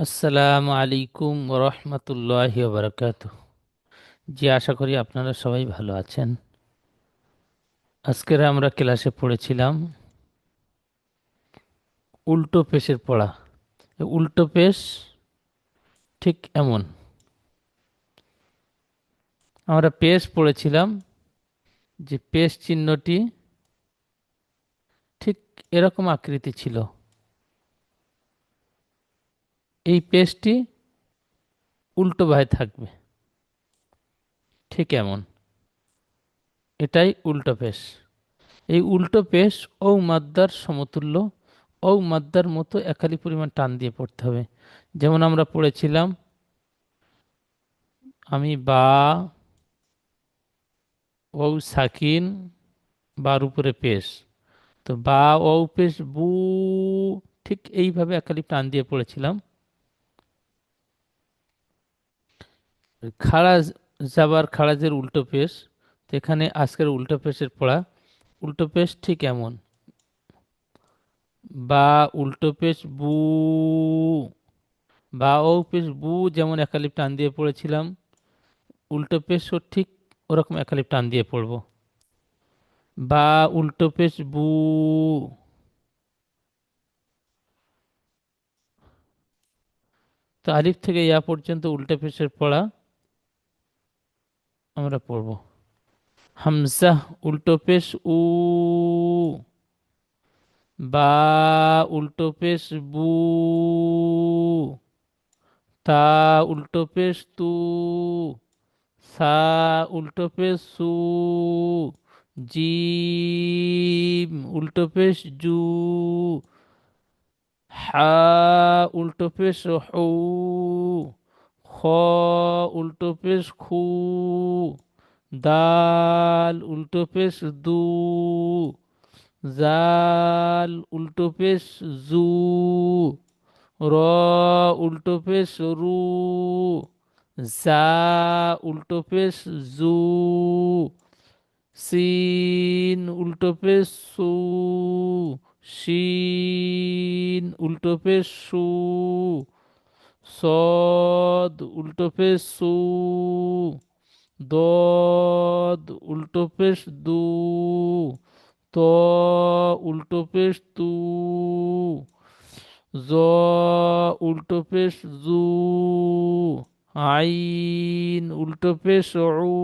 আসসালামু আলাইকুম ওরহমতুল্লাহি ওবরাকাতুহ। জি, আশা করি আপনারা সবাই ভালো আছেন। আজকের আমরা ক্লাসে পড়েছিলাম উল্টো পেশের পড়া। এই উল্টো পেশ ঠিক এমন, আমরা পেশ পড়েছিলাম যে পেশ চিহ্নটি ঠিক এরকম আকৃতি ছিল। এই পেশটি উল্টো ভাবে থাকবে, ঠিক এমন, এটাই উল্টো পেশ। এই উল্টো পেশ ঔ মাদ্দার সমতুল্য, ঔ মাদ্দার মতো একালি পরিমাণ টান দিয়ে পড়তে হবে। যেমন আমরা পড়েছিলাম, আমি বা ও সাকিন, বার উপরে পেশ, তো বা ও পেশ বু, ঠিক এইভাবে একালি টান দিয়ে পড়েছিলাম। খাড়া যাবার খাড়াজের উল্টো পেশ, তো এখানে আজকের উল্টো পেশের পড়া। উল্টো পেশ ঠিক এমন, বা উল্টো পেশ বু, বা ও পেশ বু যেমন একালিপ টান দিয়ে পড়েছিলাম, উল্টো পেশও ঠিক ওরকম একালিপ টান দিয়ে পড়বো। বা উল্টো পেশ বু, তো আলিফ থেকে ইয়া পর্যন্ত উল্টো পেশের পড়া আমরা পড়ব। হামজা উল্টো পেশ উ, বা উল্টো পেশ বু, তা উল্টো পেশ তু, সা উল্টো পেশ সু, জিম উল্টো পেশ জু, হা উল্টো পেশ হু, খ উল্টো পেশ খু, দাল উল্টো পেশ দু, জাল উল্টো পেশ জু, র উল্টো পেশ রু, জা উল্টো পেশ জু, সিন উল্টো পেশ সু, শিন উল্টো পেশ সু, সদ উল্টো পেশ সু, দদ উল্টো পেশ দু, ত উল্টো পেশ তু, জ উল্টো পেশ জু, আইন উল্টো পেশ উ,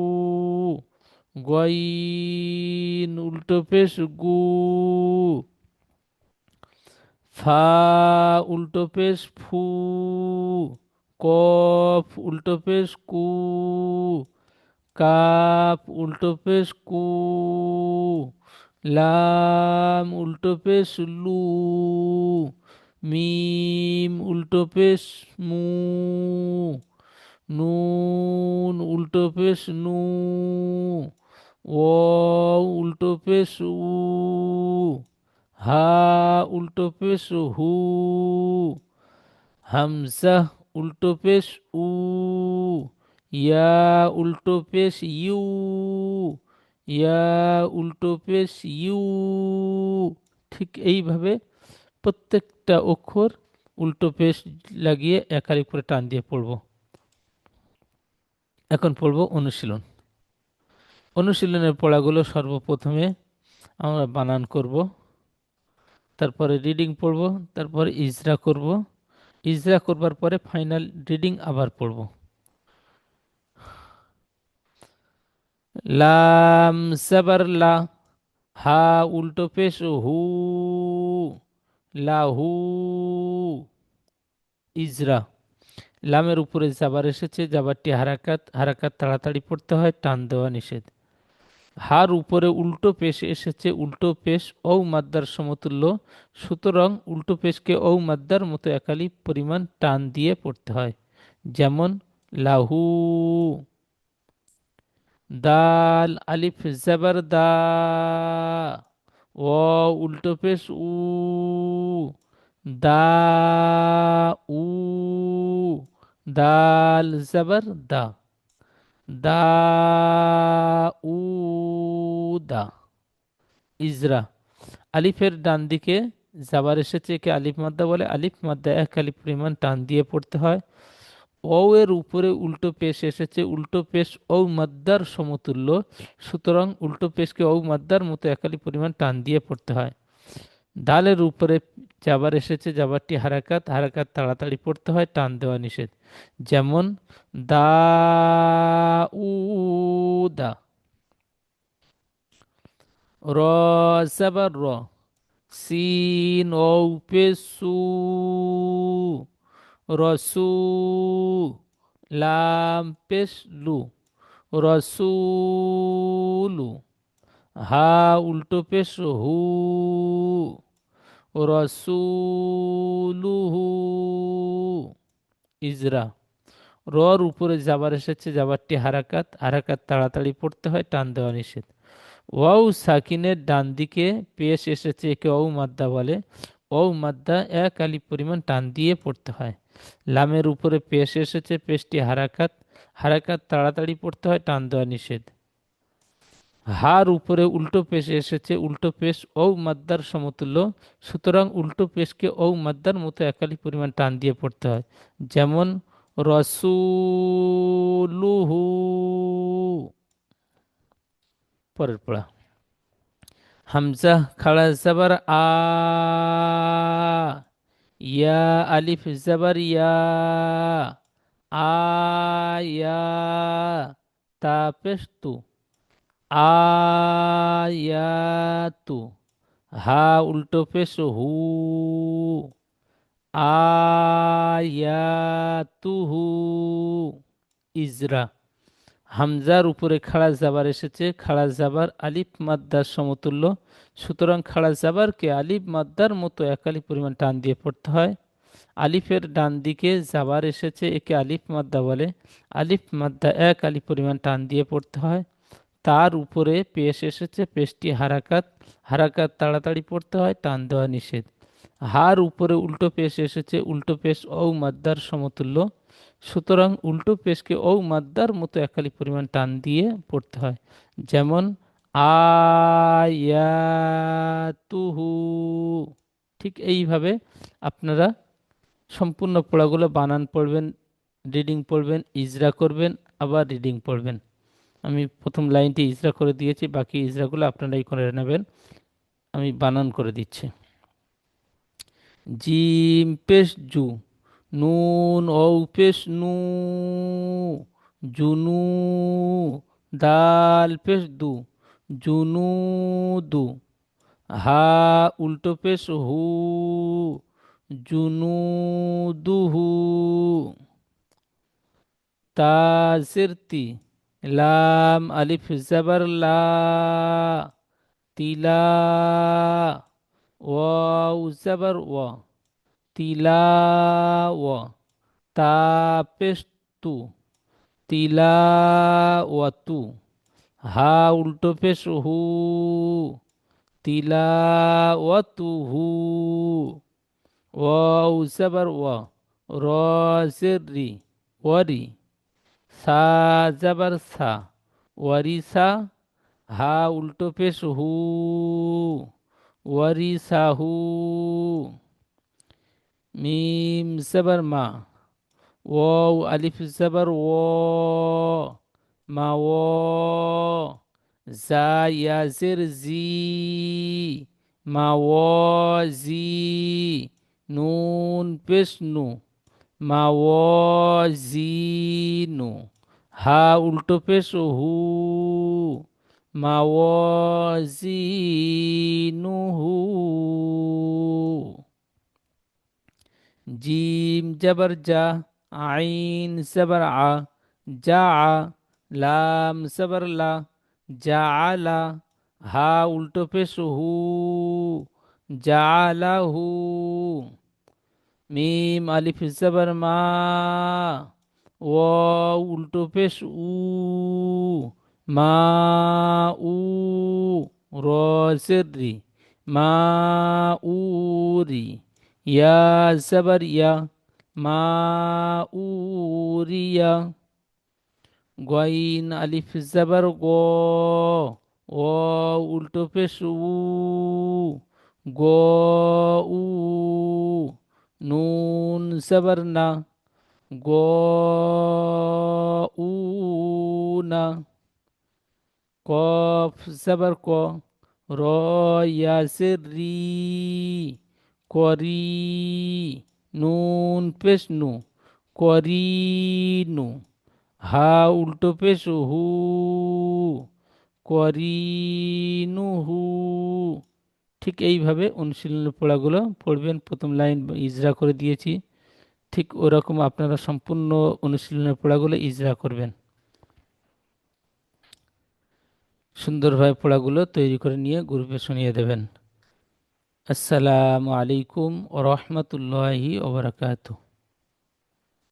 গইন উল্টো পেশ গু, ফা উল্টো পেশ ফু, কফ উল্টো পেশ কু, কাপ উল্টো পেশ কু, লাম উল্টো পেশ লু, মিম উল্টো পেশ মু, নুন উল্টো পেশ নু, ও উল্টো পেশ উ, হা উল্টো পেশ হু, হামজা উল্টো পেশ উ, ইয়া উল্টো পেশ ইউ, ইয়া উল্টো পেশ ইউ, ঠিক এইভাবে প্রত্যেকটা অক্ষর উল্টো পেশ লাগিয়ে একারি করে টান দিয়ে পড়ব। এখন পড়ব অনুশীলন। অনুশীলনের পড়াগুলো সর্বপ্রথমে আমরা বানান করব, তারপরে রিডিং পড়ব, তারপরে ইজরা করব, ইজরা করবার পরে ফাইনাল রিডিং আবার পড়ব। লাম জবর লা, হা উল্টো পেশ হু, লাহু, ইজরা। লামের উপরে জাবার এসেছে, জাবারটি হারাকাত, হারাকাত তাড়াতাড়ি পড়তে হয়, টান দেওয়া নিষেধ। হার উপরে উল্টো পেশ এসেছে, উল্টো পেশ ঔ মাদ্দার সমতুল্য, সুতরাং উল্টো পেশকে ঔ মাদ্দার মতো একালি পরিমাণ টান দিয়ে পড়তে হয়। যেমন লাহু। দাল আলিফ জবর দা, ও উল্টো পেশ উ, দা উ, দাল জবর দা, দা উ দা। ইজরা আলিফের ডান দিকে জাবার এসেছে, একে আলিফ মাদ্দা বলে। আলিফ মাদ্দা এক আলিফ পরিমাণ টান দিয়ে পড়তে হয়। ও এর উপরে উল্টো পেশ এসেছে, উল্টো পেশ ও মাদ্দার সমতুল্য, সুতরাং উল্টো পেশকে ও মাদ্দার মতো এক আলিফ পরিমাণ টান দিয়ে পড়তে হয়। দালের উপরে জাবার এসেছে, জাবারটি হারাকাত, হারাকাত তাড়াতাড়ি পড়তে হয়, টান দেওয়া নিষেধ। যেমন দা উ দা। র জাবার র, সিন ও পেশু, রসু, লাম পেশ লু, রসুলু। হা উল্টো পেশ হু, রসুলুহু। ইজরা। রর উপরে জাবার এসেছে, জাবারটি হারাকাত, হারাকাত তাড়াতাড়ি পড়তে হয়, টান দেওয়া নিষেধ। ওয়াও সাকিনের ডান দিকে পেশ এসেছে, একে ও মাদ্দা বলে। ও মাদ্দা এক আলিফ পরিমাণ টান দিয়ে পড়তে হয়। লামের উপরে পেশ এসেছে, পেশটি হারাকাত, হারাকাত তাড়াতাড়ি পড়তে হয়, টান দেওয়া নিষেধ। হার উপরে উল্টো পেশ এসেছে, উল্টো পেশ ও মাদ্দার সমতুল্য, সুতরাং উল্টো পেশকে ও মাদ্দার মতো এক আলিফ পরিমাণ টান দিয়ে পড়তে হয়। যেমন রসুলুহু। পরের পড়া। হামজা খাড়া জাবার আ, ইয়া আলিফ জাবার ইয়া, আয়া, তা পেশ তু, আয়াতু। হা উল্টো পেশ হু, আয়াতুহু। ইজরা। হামজার উপরে খাড়া জাবার এসেছে, খাড়া জাবার আলিফ মাদ্দার সমতুল্য, সুতরাং খাড়া জাবারকে আলিফ মাদ্দার মতো এক আলিফ পরিমাণ টান দিয়ে পড়তে হয়। আলিফের ডান দিকে জাবার এসেছে, একে আলিফ মাদ্দা বলে। আলিফ মাদ্দা এক আলিফ পরিমাণ টান দিয়ে পড়তে হয়। তার উপরে পেশ এসেছে, পেশটি হারাকাত, হারাকাত তাড়াতাড়ি পড়তে হয়, টান দেওয়া নিষেধ। হার উপরে উল্টো পেশ এসেছে, উল্টো পেশ ও মাদ্দার সমতুল্য, সুতরাং উল্টো পেশকে ও মাদ্দার মতো একালি পরিমাণ টান দিয়ে পড়তে হয়। যেমন আয়াতুহু। ঠিক এইভাবে আপনারা সম্পূর্ণ পড়াগুলো বানান পড়বেন, রিডিং পড়বেন, ইজরা করবেন, আবার রিডিং পড়বেন। আমি প্রথম লাইনটি ইজরা করে দিয়েছি, বাকি ইজরাগুলো আপনারাই করে নেবেন। আমি বানান করে দিচ্ছি। জিম পেশ জু, নুন ও পেশ নু, জুনু। দাল পেশ দু, জুনু দু। হা উল্টো পেশ হু, জুনু দুহু। তা জের তি, লাম আলিফ জাবার লা, তিলা। ওয়াও জাবার ওয়া, তিলাওয়া। তা পেশ তু, তিলাওয়াতু। হা উল্টো পেশ হু, তিলাওয়াতুহু। ওয়াও জাবার ওয়া, র জের রি, ওয়ারি। সা জাবার সা, ওয়ারিসা। হা উল্টো পেশ হু, ওয়ারিসাহু। মিম জাবার মা, ওয়াও আলিফ জাবার ও, মা ও। জা ইয়া জের জি, মা ও জি। নুন পেশ নু, মা ও জি নু। হা উল্টো পেশ হু, মা ও জি নু হু। জিম জবর জা, আইন জবর আ, জা আ। লাম জবর লা, জা আলা। হা উল্টো পেশ হু, জা আলা হু। মিম আলিফ জবর মা, ওয়াও উল্টো পেশ উ, মা উ। র জের রি, মা উরি। ইয়া জবর ইয়া, মা উরিয়া। গইন আলিফ জবর গো, ও উল্টো পেশ উ, গ উ, নুন জবর না, গ উ না। কফ জবর ক, র ইয়াসির রি, করি। নুন পেশ নু, করিনু। হা উল্টো পেশ হু, করিনুহু। ঠিক এইভাবে অনুশীলনের পড়াগুলো পড়বেন। প্রথম লাইন ইজরা করে দিয়েছি, ঠিক ওরকম আপনারা সম্পূর্ণ অনুশীলনের পড়াগুলো ইজরা করবেন। সুন্দরভাবে পড়াগুলো তৈরি করে নিয়ে গ্রুপে শুনিয়ে দেবেন। আসসালামু আলাইকুম ওয়া রাহমাতুল্লাহি ওয়া বারাকাতুহু।